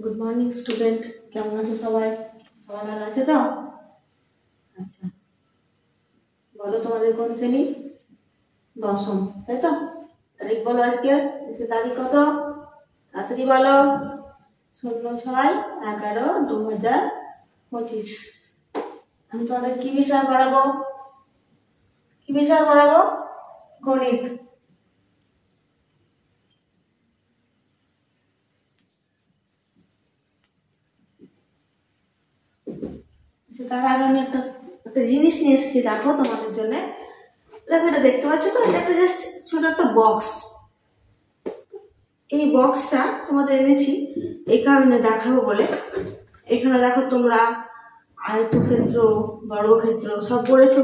Good morning student, কেমন আছো সবাই? সবাই ভালো আছে তো? আচ্ছা, বলো তোমাদের কোন শ্রেণী? দশম, তাই তো? তারিখ বলো আজকে তারিখ কত? তাড়াতাড়ি বলো। 16/11/2025। আমি তোমাদের কি বিষয় পড়াবো? গণিত। তার আগে আমি একটা একটা জিনিস নিয়ে এসেছি, দেখো তোমাদের জন্য। দেখো, এটা দেখতে পাচ্ছ তো? এটা একটা জাস্ট ছোট একটা বক্স। এই বক্সটা তোমাদের এনেছি এই কারণে দেখাবো বলে। এখানে দেখো তোমরা আয়তক্ষেত্র, বর্গক্ষেত্র সব পড়েছো।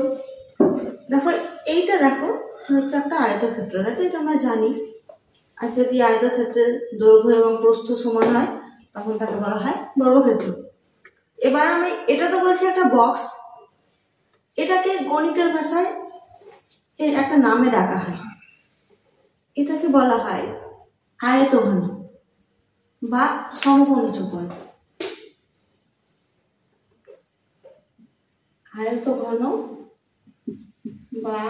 দেখো এইটা দেখো হচ্ছে একটা আয়তক্ষেত্র, তাই তো? এটা আমরা জানি। আর যদি আয়তক্ষেত্রের দৈর্ঘ্য এবং প্রস্থ সমান হয় তখন তাকে বলা হয় বর্গক্ষেত্র। এবার আমি এটা তো বলছি একটা বক্স, এটাকে গণিতের ভাষায় একটা নামে ডাকা হয়। এটাকে বলা হয় আয়তঘন বা সমকোণী চৌকোণ। আয়তঘন বা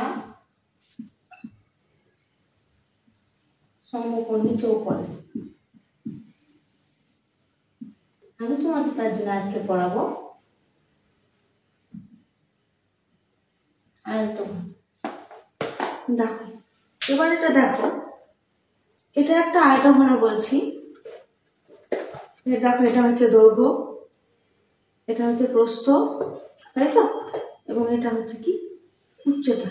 সমকোণী চৌকোণ। আমি তোমাদের তার জন্য আজকে পড়াবো আয়তঘন। দেখো, এবার এটা দেখো, এটা একটা আয়তঘন বলছি। দেখো, এটা হচ্ছে দৈর্ঘ্য, এটা হচ্ছে প্রস্থ, তাই তো? এবং এটা হচ্ছে কি উচ্চতা।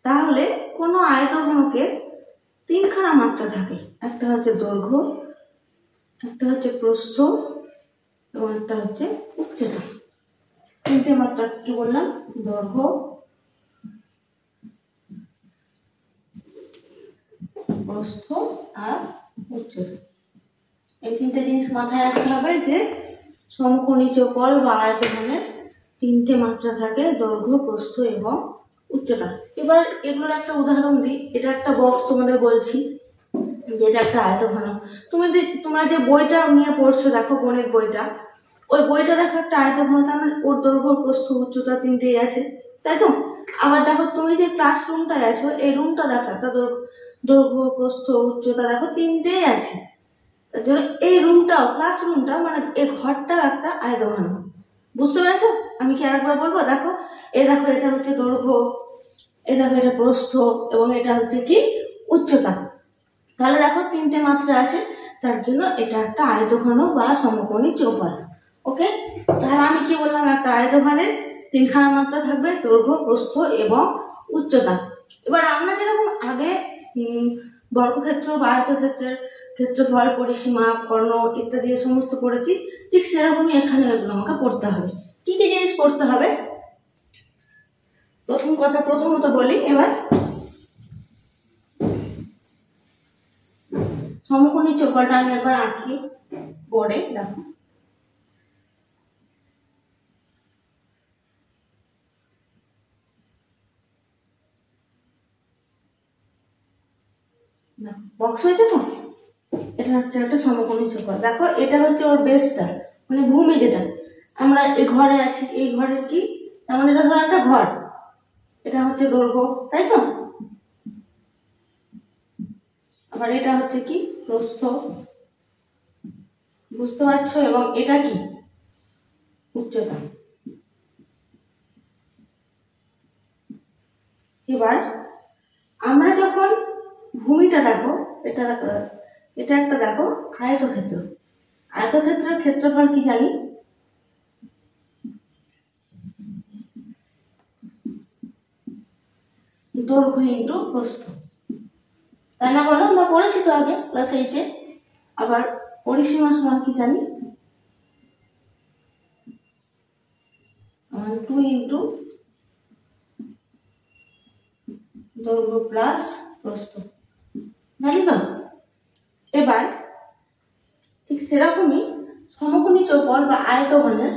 তাহলে কোনো আয়তঘনকে তিনখানা মাত্রা থাকে। একটা হচ্ছে দৈর্ঘ্য, একটা হচ্ছে প্রস্থ এবং একটা হচ্ছে উচ্চতা। তিনটে মাত্রা কি বললাম? দৈর্ঘ্য, প্রস্থ আর উচ্চতা। এই তিনটে জিনিস মাথায় রাখতে হবে যে সমকোণী চৌকোণ বা আয়তঘনের তিনটে মাত্রা থাকে, দৈর্ঘ্য, প্রস্থ এবং উচ্চতা। এবার এগুলোর একটা উদাহরণ দিই। এটা একটা বক্স তোমাদের বলছি, যেটা একটা আয়তঘন। তোমরা যে বইটা নিয়ে পড়ছো, দেখো গণিত বইটা, ওই বইটা দেখো একটা আয়তঘন, তার মানে ওর দৈর্ঘ্য, প্রস্থ, উচ্চতা তিনটেই আছে, তাই তো? আবার দেখো, তুমি যে ক্লাসরুমটায় আছো, এই রুমটা দেখো একটা দৈর্ঘ্য, প্রস্থ, উচ্চতা দেখো তিনটেই আছে। তার জন্য এই রুমটাও, ক্লাসরুমটা মানে এই ঘরটাও একটা আয়তঘন। বুঝতে পেরেছো? আমি কি আরেকবার বলবো? দেখো, দেখো এটা হচ্ছে দৈর্ঘ্য, দেখো এটা প্রস্থ এবং এটা হচ্ছে কি উচ্চতা। তাহলে দেখো তিনটে মাত্রা আছে, তার জন্য এটা একটা আয়তঘন বা সমকোণী চৌকোণ। ওকে, তাহলে আমি কি বললাম? একটা আয়তঘনের তিনখানা মাত্রা থাকবে, দৈর্ঘ্য, প্রস্থ এবং উচ্চতা। এবার আমরা যেরকম আগে বর্গক্ষেত্র বা আয়তক্ষেত্রের ক্ষেত্রফল, পরিসীমা, কর্ণ ইত্যাদি সমস্ত পড়েছি, ঠিক সেরকমই এখানে এগুলো আমাকে পড়তে হবে। কি কি জিনিস পড়তে হবে? প্রথমত বলি। এবার সমকোণী চৌকোণটা আমি একবার আঁকি বোর্ডে। দেখো, বক্স হয়েছে তো? এটা হচ্ছে একটা সমকোণী চৌকোণ। দেখো, এটা হচ্ছে ওর বেসটা, মানে ভূমি। যেটা আমরা এই ঘরে আছি, এই ঘরের কি, তেমন এটা ধরো একটা ঘর। এটা হচ্ছে দৈর্ঘ্য, তাই তো? আবার এটা হচ্ছে কি প্রস্থ, বুঝতে পারছো? এবং এটা কি উচ্চতা। এবার আমরা যখন ভূমিটা দেখো, এটা একটা দেখো আয়তক্ষেত্র। আয়তক্ষেত্রের ক্ষেত্রফল কি জানি? দৈর্ঘ্য ইন্টু প্রস্থ, তাই না? বলো, আমরা পড়েছি তো আগে ক্লাস 8-এ। আবার পরিসীমা সমান কি জানি? 2 ইন্টু দৈর্ঘ্য প্লাস প্রস্থ, জানি তো? এবার ঠিক সেরকমই সমকোণী চৌকোণ বা আয়তঘনের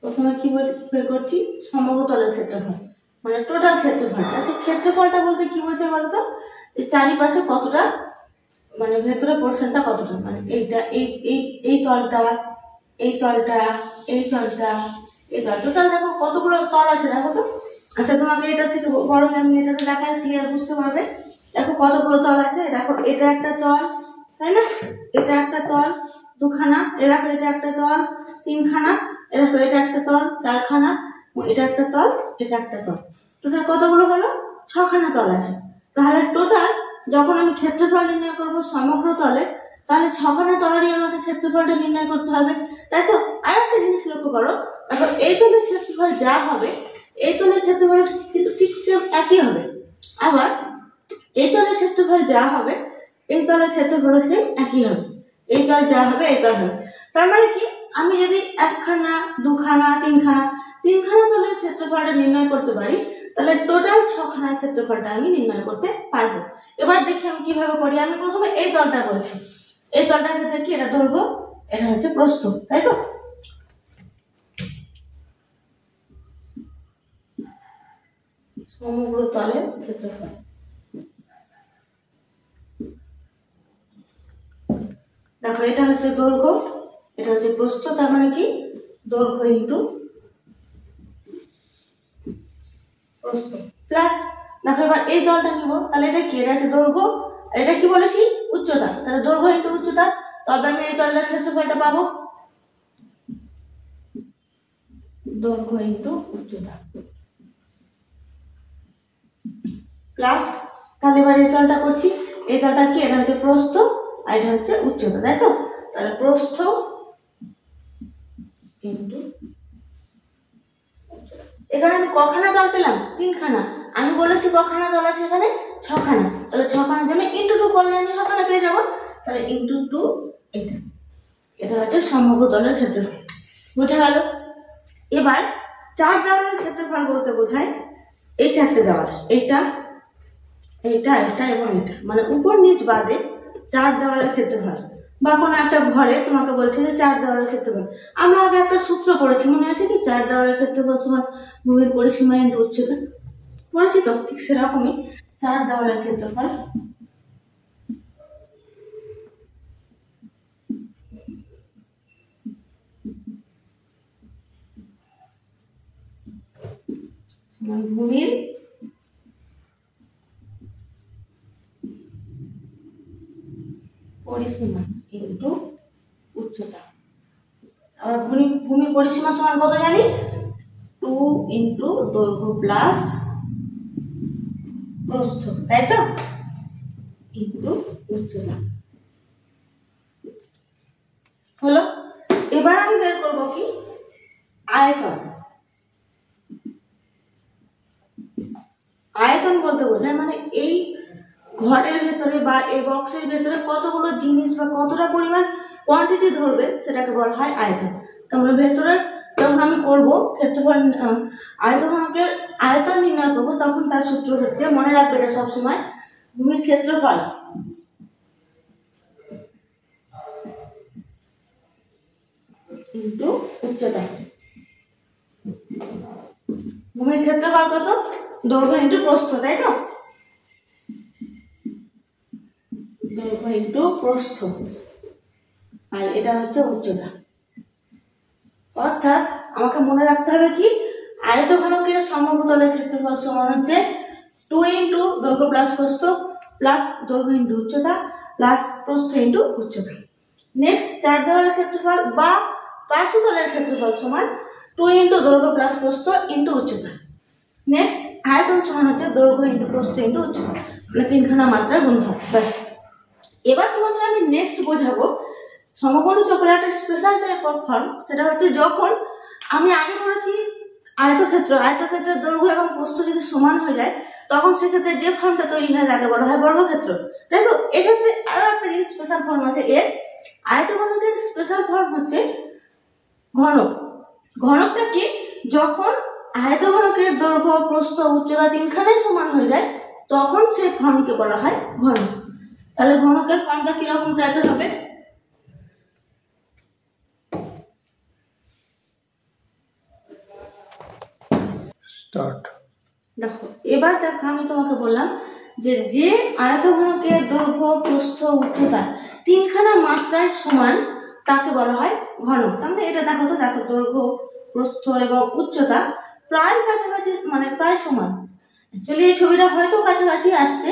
প্রথমে কি বের করছি? সমতলের ক্ষেত্রফল। মানে টোটাল ক্ষেত্রফল। আচ্ছা ক্ষেত্রফলটা বলতে কি বোঝায় বলতো, এই চারিপাশে কতটা মানে ভেতরে পোর্শনটা কতটা, মানে এইটা এই এই এই তলটা, এই তলটা, এই তলটা, এই তল, টোটাল দেখো কতগুলো তল আছে দেখো তো। আচ্ছা তোমাকে এটা থেকে বড় আমি এটাতে দেখাই ক্লিয়ার বুঝতে পারবে। দেখো কতগুলো তল আছে, দেখো এটা একটা তল, তাই না, এটা একটা তল দুখানা, এ দেখো এটা একটা তল তিনখানা, এ দেখো এটা একটা তল চারখানা, এটা একটা তল, এটা একটা তল, টোটাল কতগুলো হলো, ছখানা তল আছে। তাহলে টোটাল যখন আমি ক্ষেত্রফল নির্ণয় করব সমগ্র তলে, তাহলে ছখানা তলেরই আমাকে ক্ষেত্রফলটা নির্ণয় করতে হবে, তাই তো। আর একটা জিনিস লক্ষ্য করো, দেখো এই তলের ক্ষেত্রফল যা হবে এই তলের ক্ষেত্রফল কিন্তু ঠিক সেম একই হবে, আবার এই তলের ক্ষেত্রফল যা হবে এই তলের ক্ষেত্রফল সেম একই হবে, এই তল যা হবে এই তল হবে। তার মানে কি, আমি যদি একখানা দুখানা তিনখানা তলের ক্ষেত্রফলটা নির্ণয় করতে পারি, তাহলে টোটাল ছখানার ক্ষেত্রফলটা আমি নির্ণয় করতে পারবো। এবার দেখি আমি কিভাবে করি। আমি প্রথমে এই তলটা বলছি, এই তলটার ক্ষেত্রে কি, এটা দৈর্ঘ্য, এটা হচ্ছে প্রস্থ, তাই তো। সমগ্র তলের ক্ষেত্রফল, দেখো এটা হচ্ছে দৈর্ঘ্য, এটা হচ্ছে প্রস্থ, তার মানে কি দৈর্ঘ্য ইন্টু প্রস্থ প্লাস, দেখো এবার এই তলটা নিব, তাহলে এটা কি, এটা হচ্ছে দৈর্ঘ্য, এটা কি বলেছি উচ্চতা, তাহলে দৈর্ঘ্য ইন্টু উচ্চতা, তবে আমি এই তলটার ক্ষেত্রফলটা পাবো দৈর্ঘ্য ইন্টু উচ্চতা প্লাস, তাহলে এবার এই তলটা করছি, এই তলটা কি, এটা হচ্ছে প্রস্থ আর এটা হচ্ছে উচ্চতা, তাই তো। তাহলে প্রস্থ ইন্টু, এখানে আমি কখানা তল পেলাম, তিনখানা, আমি বলেছি কখানা তল আছে এখানে, ছখানা, তাহলে ছখানার জন্য ইন্টু 2 করলে আমি ছখানা পেয়ে যাবো, তাহলে ইন্টু 2, এটা এটা হচ্ছে সমগ্র তলের ক্ষেত্রফল, বোঝা গেল। এবার চার দেওয়ালের ক্ষেত্রফল বলতে বোঝায় এই চারটে দেওয়াল, এইটা এইটা এটা এবং এটা, মানে উপর নিচ বাদে চার দেওয়ালের ক্ষেত্রফল। বা কোনো একটা ঘরে তোমাকে বলছে যে চার দেওয়ালের ক্ষেত্রফল, আমরা আগে একটা সূত্র পড়েছি মনে আছে কি, চার দেওয়ালের ক্ষেত্রফল সমান ভূমির পরিসীমা ইন্টু উচ্চতা, পড়েছি তো, ঠিক সেরকমই চার দেওয়ালের ক্ষেত্রফল ভূমির পরিসীমা ইন্টু উচ্চতা। আর ভূমির পরিসীমা সমান কত জানি, 2 ইন্টু দৈর্ঘ্য প্লাস প্রস্থ, তাই তো, ইন্টু উচ্চতা হলো। এবার আমি বের করবো কি, আয়তন। আয়তন বলতে বোঝায় মানে এই ঘরের ভেতরে বা এই বক্সের ভেতরে কতগুলো জিনিস বা কতটা পরিমাণ কোয়ান্টিটি ধরবে সেটাকে বলা হয় আয়তন। তাহলে ভেতরের যখন আমি করব ক্ষেত্রফল আয়তঘনকের আয়তন নির্ণয় করবো, তখন তার সূত্র হচ্ছে, মনে রাখবে এটা সবসময়, ভূমির ক্ষেত্রফল ইন্টু উচ্চতা। ভূমির ক্ষেত্রফল কত, দৈর্ঘ্য ইন্টু প্রস্থ, তাই তো, দৈর্ঘ্য ইন্টু প্রস্থ, আর এটা হচ্ছে উচ্চতা। অর্থাৎ আমাকে মনে রাখতে হবে কি, আয়তঘনকের সমগ্র তলের ক্ষেত্রফল সমান হচ্ছে 2 ইন্টু দৈর্ঘ্য প্লাস প্রস্থ প্লাস দৈর্ঘ্য ইন্টু উচ্চতা প্লাস প্রস্থ ইন্টু উচ্চতা। নেক্সট চার দেওয়ালের ক্ষেত্রফল বা পার্শ্বতলের ক্ষেত্রফল সমান 2 ইন্টু দৈর্ঘ্য প্লাস প্রস্থ ইন্টু উচ্চতা। নেক্সট আয়তন সমান হচ্ছে দৈর্ঘ্য ইন্টু প্রস্থ ইন্টু উচ্চতা, মানে তিনখানা মাত্রার গুণফল, ব্যাস। এবার তোমাদের আমি নেক্সট বোঝাবো সমকোণী চক্রের একটা স্পেশাল টাইপ অফ ফর্ম, সেটা হচ্ছে যখন আমি আগে বলেছি আয়তক্ষেত্রের দৈর্ঘ্য এবং প্রস্থ যদি সমান হয়ে যায়, তখন সেক্ষেত্রে যে ফর্মটা তৈরি হয় তাকে বলা হয় বর্গক্ষেত্র, তাই তো। এক্ষেত্রে আরো একটা জিনিস স্পেশাল ফর্ম আছে এর, আয়তঘনকের স্পেশাল ফর্ম হচ্ছে ঘনক। ঘনকটা কি, যখন আয়তঘনকের দৈর্ঘ্য প্রস্থ উচ্চতা তিনখানাই সমান হয়ে যায়, তখন সেই ফর্মকে বলা হয় ঘনক। তাহলে ঘনকের ফর্মটা কিরকম টাইপের হবে, স্টার্ট। দেখো এবার দেখো আমি তোমাকে বললাম যে যে আয়তঘনকের দৈর্ঘ্য প্রস্থ উচ্চতা তিনখানা মাত্রায় সমান তাকে বলা হয় ঘনক। তার মানে এটা দেখো তো, দেখো দৈর্ঘ্য প্রস্থ এবং উচ্চতা প্রায় কাছাকাছি, মানে প্রায় সমান। অ্যাকচুয়ালি এই ছবিটা হয়তো কাছাকাছি আসছে,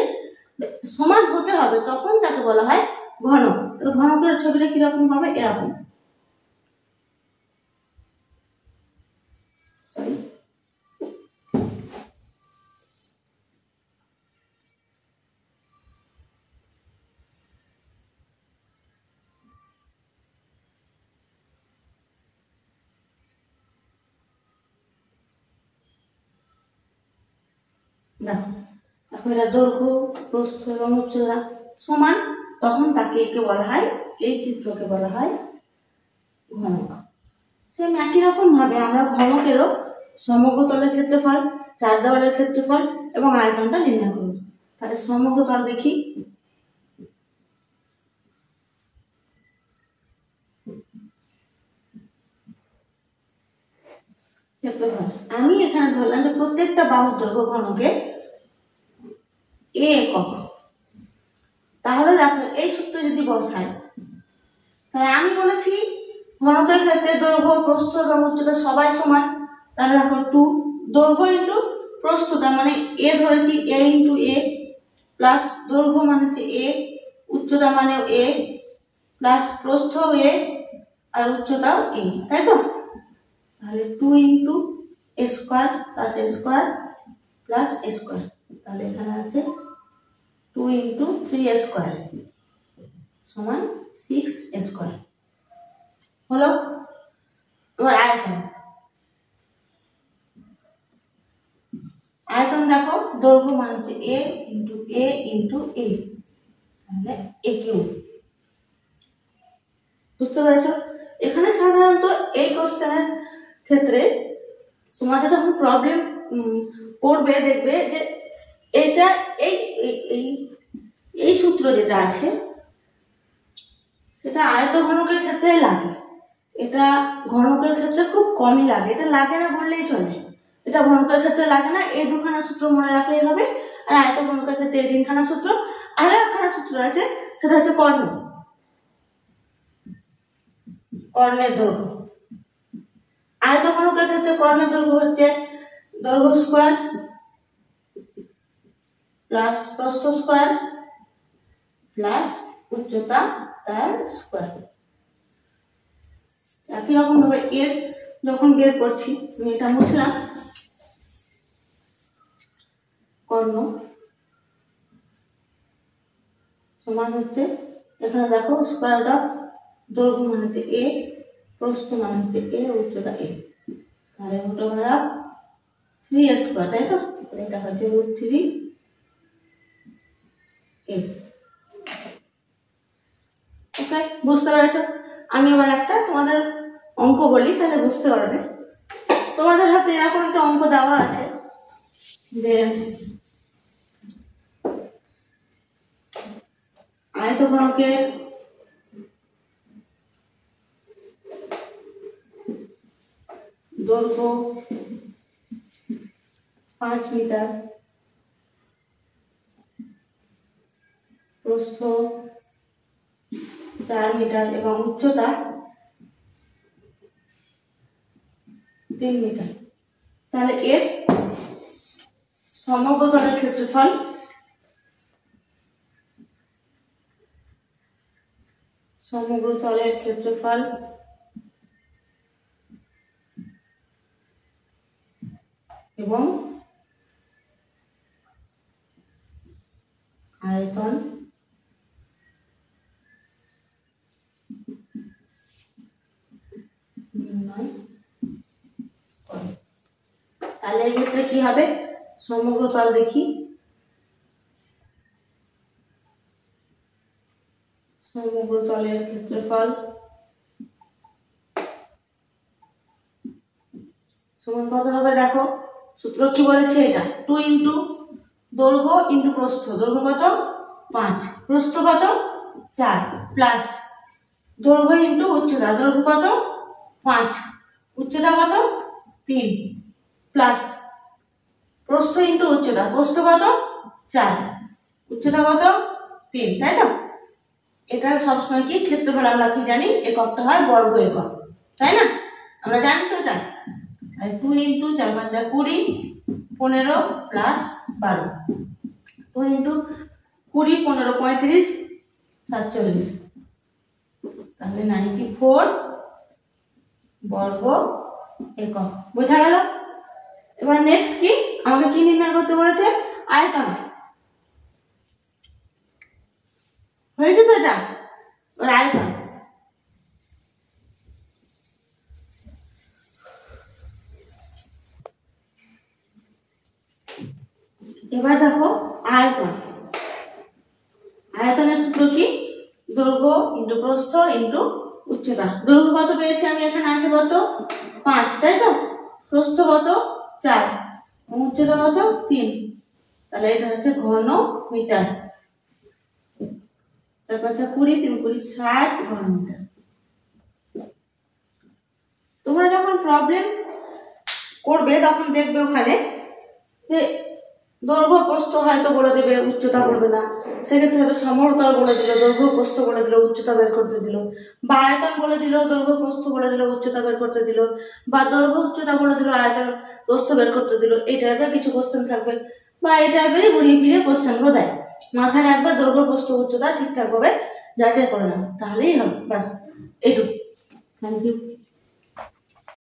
সমান হতে হবে, তখন তাকে বলা হয় ঘনক। ঘনকের ছবিটা কিরকম হবে, এরকম। দেখো এখন এটা দৈর্ঘ্য প্রস্থ এবং উচ্চতা সমান, তখন তাকে একে বলা হয়, এই চিত্রকে বলা হয় ঘনক। সেম একই রকম ভাবে আমরা ঘনকেরও সমগ্র তলের ক্ষেত্রফল, চার দেওয়ালের ক্ষেত্রফল এবং আয়তনটা নির্ণয় করব। তাহলে সমগ্র তল দেখি। ক্ষেত্রফল আমি এখানে ধরলাম যে প্রত্যেকটা বাহুর দৈর্ঘ্য ঘনকে এ একক। তাহলে দেখো এই সূত্র যদি বসাই, তাহলে আমি বলেছি ঘনকের ক্ষেত্রে দৈর্ঘ্য প্রস্থ এবং উচ্চতা সবাই সমান। তাহলে দেখো 2 দৈর্ঘ্য ইন্টু প্রস্থটা মানে এ ধরেছি, এ ইন্টু এ প্লাস দৈর্ঘ্য মানে হচ্ছে এ, উচ্চতা মানে এ প্লাস প্রস্থ এ আর উচ্চতাও এ, তাই তো? তাহলে 2 ইন্টু এ স্কোয়ার প্লাস এ স্কোয়ার প্লাস এ স্কোয়ার। তাহলে এখানে আছে 2 ইন্টু 3 এ স্কোয়ার সমান 6 এ স্কোয়ার হলো। এবার আয়তন, আয়তন দেখো দৈর্ঘ্য মানে হচ্ছে এ ইন্টু এ ইন্টু এ, তাহলে এ কিউব। বুঝতে পেরেছো? এখানে সাধারণত এই কোশ্চেনের ক্ষেত্রে তোমাদের যখন প্রবলেম করবে, দেখবে যে এটা এই এই এই সূত্র যেটা আছে সেটা আয়ত ঘনকের ক্ষেত্রে লাগে, এটা ঘনকের ক্ষেত্রে খুব কমই লাগে। এটা লাগে না বললেই চলে, এটা ঘনকের ক্ষেত্রে লাগে না। এই দুখানা সূত্র মনে রাখলেই হবে। আর আয়ত ঘনকের ক্ষেত্রে এই তিনখানা সূত্র। আরো একখানা সূত্র আছে, সেটা হচ্ছে কর্ণ, কর্ণের দৈর্ঘ্য। আয়ত ঘনকের ক্ষেত্রে কর্ণের দৈর্ঘ্য হচ্ছে দৈর্ঘ্য স্কোয়ার প্লাস প্রস্থ স্কোয়ার প্লাস উচ্চতা তার স্কোয়ার। একই রকম ভাবে এর যখন বের করছি, আমি এটা মুছলাম, কর্ণ সমান হচ্ছে, এখানে দেখো স্কোয়ার অফ দৈর্ঘ্য মানে হচ্ছে এ, প্রস্থ মানে হচ্ছে এ, উচ্চতা এ, তাহলে root over of 3 A square, তাই তো? এটা হচ্ছে √3 এ। ওকে, বুঝতে পেরেছো? আমি এবার একটা তোমাদের অঙ্ক বলি, তাহলে বুঝতে পারবে। তোমাদের হাতে এরকম একটা অঙ্ক দেওয়া আছে যে আয়তঘনকের দৈর্ঘ্য 5 মিটার, প্রস্থ 4 মিটার এবং উচ্চতা 3 মিটার। তাহলে এর সমগ্র তলের ক্ষেত্রফল, সমগ্র তলের ক্ষেত্রফল এবং আয়তন নির্ণয় করে। তাহলে এই ক্ষেত্রে কি হবে, সমগ্র তল দেখি, সমগ্র তলের ক্ষেত্রফল সমান কত হবে, দেখো সূত্র কি বলেছে, এটা 2 ইন্টু দৈর্ঘ্য ইন্টু প্রস্থ, দৈর্ঘ্য কত 5, প্রস্থ কত 4 প্লাস দৈর্ঘ্য ইন্টু উচ্চতা, দৈর্ঘ্য কত 5, উচ্চতা কত 3 প্লাস প্রস্থ ইন্টু উচ্চতা, প্রস্থ কত 4, উচ্চতা কত 3, তাই তো? এটা সবসময় কি ক্ষেত্রফল আমরা কি জানি, এককটা হয় বর্গ একক, তাই না? আমরা জানি তো এটা। 2 ইন্টু 4 5 20, 15 প্লাস 12, 2 ইন্টু 20 15 35 47, তাহলে 94 বর্গ একক। বোঝা গেল? এবার নেক্সট কি আমাকে কি নির্ণয় করতে বলেছে? আয়তন। হয়েছে তো এটা? এবার আয়তন। এবার দেখো আয়তন, আয়তনের সূত্র কি? দৈর্ঘ্য ইন্টু প্রস্থ ইন্টু উচ্চতা। দৈর্ঘ্য কত পেয়েছি আমি? এখানে আছে কত 5, তাই তো? প্রস্থ কত 4, উচ্চতা কত 3, তাহলে এটা হচ্ছে ঘন মিটার। তারপর হচ্ছে 20 3 20 60 ঘন মিটার। তোমরা যখন প্রবলেম করবে তখন দেখবে ওখানে যে দৈর্ঘ্য প্রস্থ হয়তো বলে দেবে, উচ্চতা বলবে না। সেক্ষেত্রে হয়তো সমতল বলে দিল, দৈর্ঘ্য প্রস্থ বলে দিল, উচ্চতা বের করতে দিল। বা আয়তন বলে দিল, দৈর্ঘ্য প্রস্থ বলে দিল, উচ্চতা বের করতে দিল। বা দৈর্ঘ্য উচ্চতা বলে দিল, আয়তন প্রস্থ বের করতে দিল। এই টাইপের কিছু কোশ্চেন থাকবে, বা এই টাইপেরই ঘুরিয়ে ফিরিয়ে কোশ্চেনগুলো দেয়। মাথায় রাখবে দৈর্ঘ্য প্রস্থ উচ্চতা ঠিকঠাক ভাবে যাচাই করে নাও, তাহলেই হবে। ব্যাস এইটুকু। Thank you.